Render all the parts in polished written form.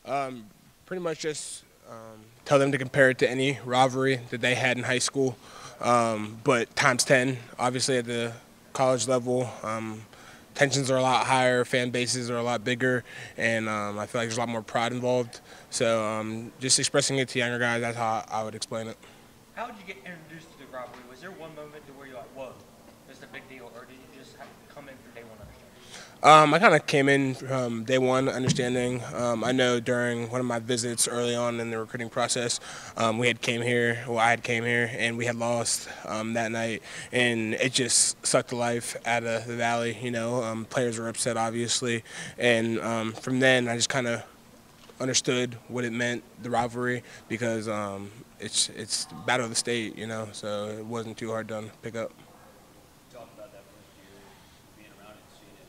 Um, Pretty much just tell them to compare it to any rivalry that they had in high school, but times 10. Obviously, at the college level, tensions are a lot higher, fan bases are a lot bigger, and I feel like there's a lot more pride involved. So just expressing it to younger guys, that's how I would explain it. How did you get introduced to the rivalry? Was there one moment to where you're like, whoa, this is a big deal, or did you just have to come in from day one understanding? I kind of came in from day one understanding. I know during one of my visits early on in the recruiting process, we had came here, well, I had came here, and we had lost that night, and it just sucked the life out of the Valley. Players were upset, obviously, and from then I just kind of understood what it meant, the rivalry, because it's the battle of the state, so it wasn't too hard to pick up. Talk about that first year, being around it and seeing it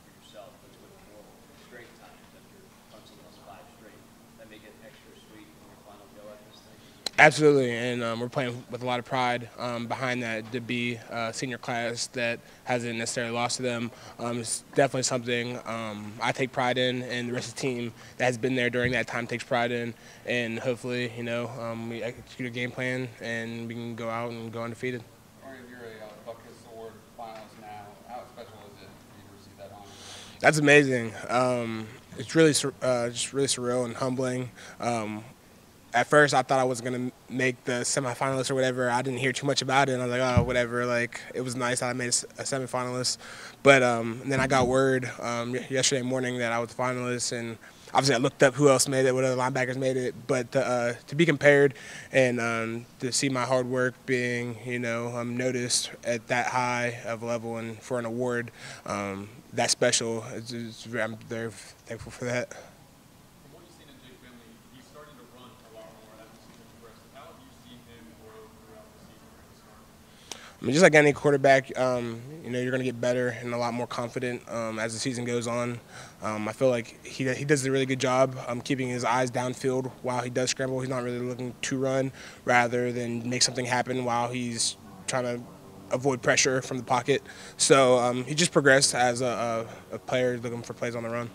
for yourself. Let's go forward. Straight times after Clemson lost 5 straight. That make it extra sweet when your final go at this thing. Absolutely, and we're playing with a lot of pride behind that. To be a senior class that hasn't necessarily lost to them is definitely something I take pride in, and the rest of the team that has been there during that time takes pride in. And hopefully, we execute a game plan and we can go out and go undefeated. You're a Buckus Award finalist now. How special is it for you to receive that honor? That's amazing. It's really just really surreal and humbling. At first, I thought I was gonna make the semifinalists or whatever. I didn't hear too much about it, and I was like, oh, whatever. Like, it was nice that I made a semifinalist, but then I got word yesterday morning that I was a finalist, and obviously I looked up who else made it, what other linebackers made it. But to be compared and to see my hard work being, noticed at that high of a level and for an award that special, I'm very thankful for that. I mean, just like any quarterback, you're going to get better and a lot more confident as the season goes on. I feel like he does a really good job keeping his eyes downfield while he does scramble. He's not really looking to run rather than make something happen while he's trying to avoid pressure from the pocket. So he just progressed as a player looking for plays on the run.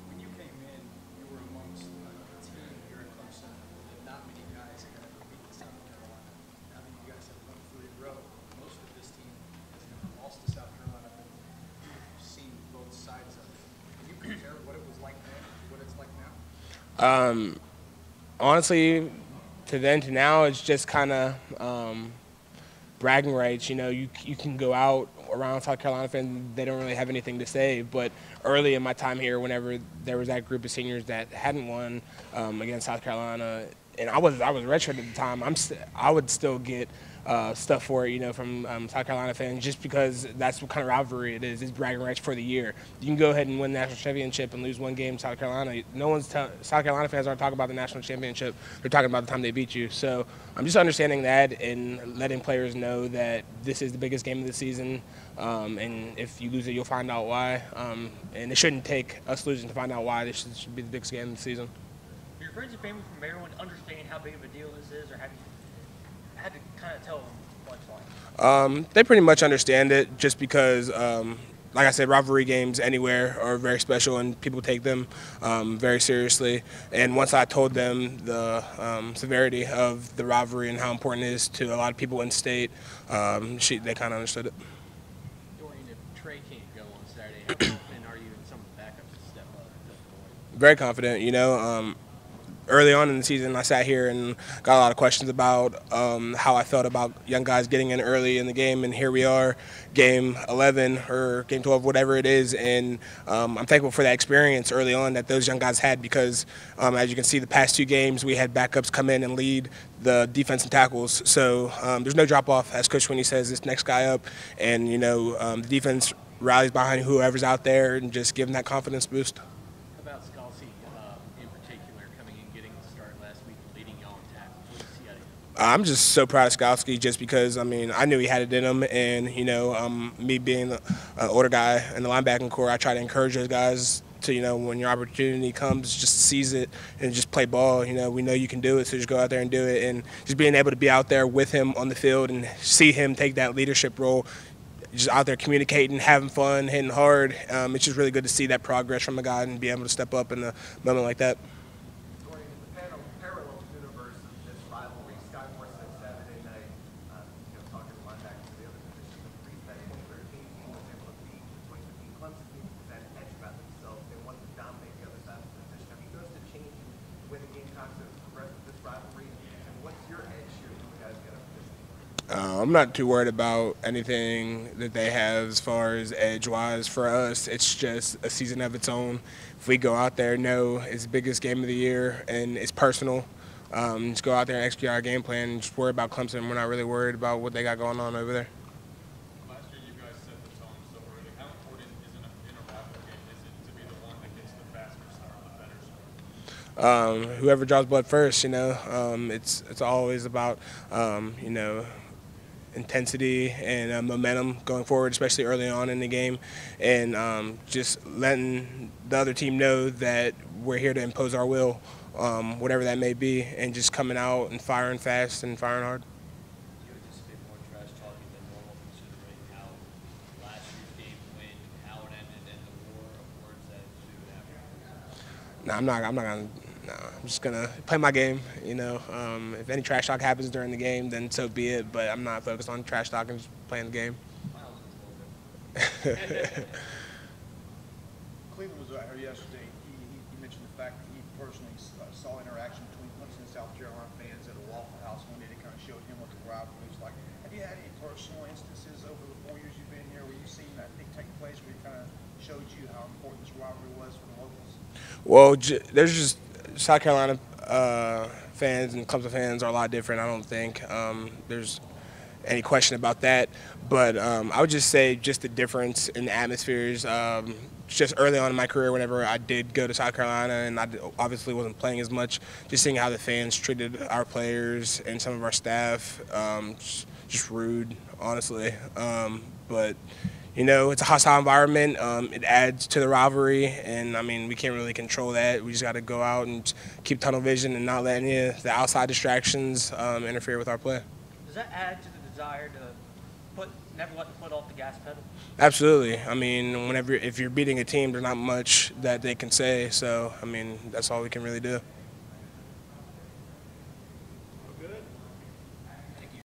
When you came in, you were amongst a team here at Clemson that not many guys have ever beat South Carolina. Now that you guys have won 3 in a row, most of this team has never lost to South Carolina, but you've seen both sides of it. Can you compare what it was like then to what it's like now? Honestly, to then to now, it's just kind of bragging rights. You can go out around South Carolina fans, they don't really have anything to say. But early in my time here, whenever there was that group of seniors that hadn't won against South Carolina, and I was redshirt at the time, I would still get stuff for it, from South Carolina fans, just because that's what kind of rivalry it is. It's bragging rights for the year. You can go ahead and win the national championship and lose one game in South Carolina. South Carolina fans aren't talking about the national championship. They're talking about the time they beat you. So I'm just understanding that and letting players know that this is the biggest game of the season, and if you lose it, you'll find out why. And it shouldn't take us losing to find out why. This should be the biggest game of the season. Your friends and family from Maryland understand how big of a deal this is, or have you had to kind of tell them what it's like? They pretty much understand it just because, like I said, rivalry games anywhere are very special and people take them very seriously. And once I told them the severity of the rivalry and how important it is to a lot of people in state, they kind of understood it. Dorian, if Trey can't go on Saturday, how confident are you in some of the backups to step up? Very confident, early on in the season, I sat here and got a lot of questions about how I felt about young guys getting in early in the game, and here we are, game 11 or game 12, whatever it is, and I'm thankful for that experience early on that those young guys had because, as you can see, the past 2 games we had backups come in and lead the defense and tackles, so there's no drop-off, as Coach Sweeney says, this next guy up, and, the defense rallies behind whoever's out there and just give them that confidence boost. I'm just so proud of Skalski just because, I knew he had it in him, and, me being an older guy in the linebacking core, I try to encourage those guys to, when your opportunity comes, just seize it and just play ball. We know you can do it, so just go out there and do it. And just being able to be out there with him on the field and see him take that leadership role, just out there communicating, having fun, hitting hard. It's just really good to see that progress from a guy and be able to step up in a moment like that. Going in the parallel universe of this rivalry, Sky Moore said Saturday night, talking to linebackers to the other positions, agrees that 2013 team was able to beat the 2015 Clemson team because they had an edge about themselves. They wanted to dominate the other side of the position. Have you noticed a change in the way the Gamecocks have progressed with this rivalry? And what's your edge here when you guys get up to this team? I'm not too worried about anything that they have as far as edge-wise. For us, it's just a season of its own. If we go out there, know it's the biggest game of the year and it's personal, just go out there and execute our game plan and just worry about Clemson. We're not really worried about what they got going on over there. Last year, you guys set the tone so early. How important is it in a rivalry game is it to be the one that gets the faster start, the better start? Whoever draws blood first, it's always about, intensity and momentum going forward, especially early on in the game, and just letting the other team know that we're here to impose our will, whatever that may be, and just coming out and firing fast and firing hard. Do you anticipate more trash talking than normal, considering how last year's game went, how it ended, and the war of words that ensued after? No, I'm not gonna. No, I'm just gonna play my game. If any trash talk happens during the game, then so be it. But I'm not focused on trash talking, just playing the game. Cleveland was out here yesterday. He mentioned the fact that he personally saw interaction between Clemson and South Carolina fans at a Waffle House one day that kind of showed him what the rivalry was like. Have you had any personal instances over the 4 years you've been here where you've seen that thing take place, where he kind of showed you how important this rivalry was for the locals? Well, there's just South Carolina fans and Clemson fans are a lot different. I don't think there's any question about that. But I would just say just the difference in the atmospheres. Just early on in my career, whenever I did go to South Carolina and I obviously wasn't playing as much, just seeing how the fans treated our players and some of our staff, just rude, honestly. But it's a hostile environment. It adds to the rivalry, and we can't really control that. We just got to go out and keep tunnel vision and not let any of the outside distractions interfere with our play. Does that add to the desire to never let the foot off the gas pedal? Absolutely. If you're beating a team, there's not much that they can say. So, that's all we can really do.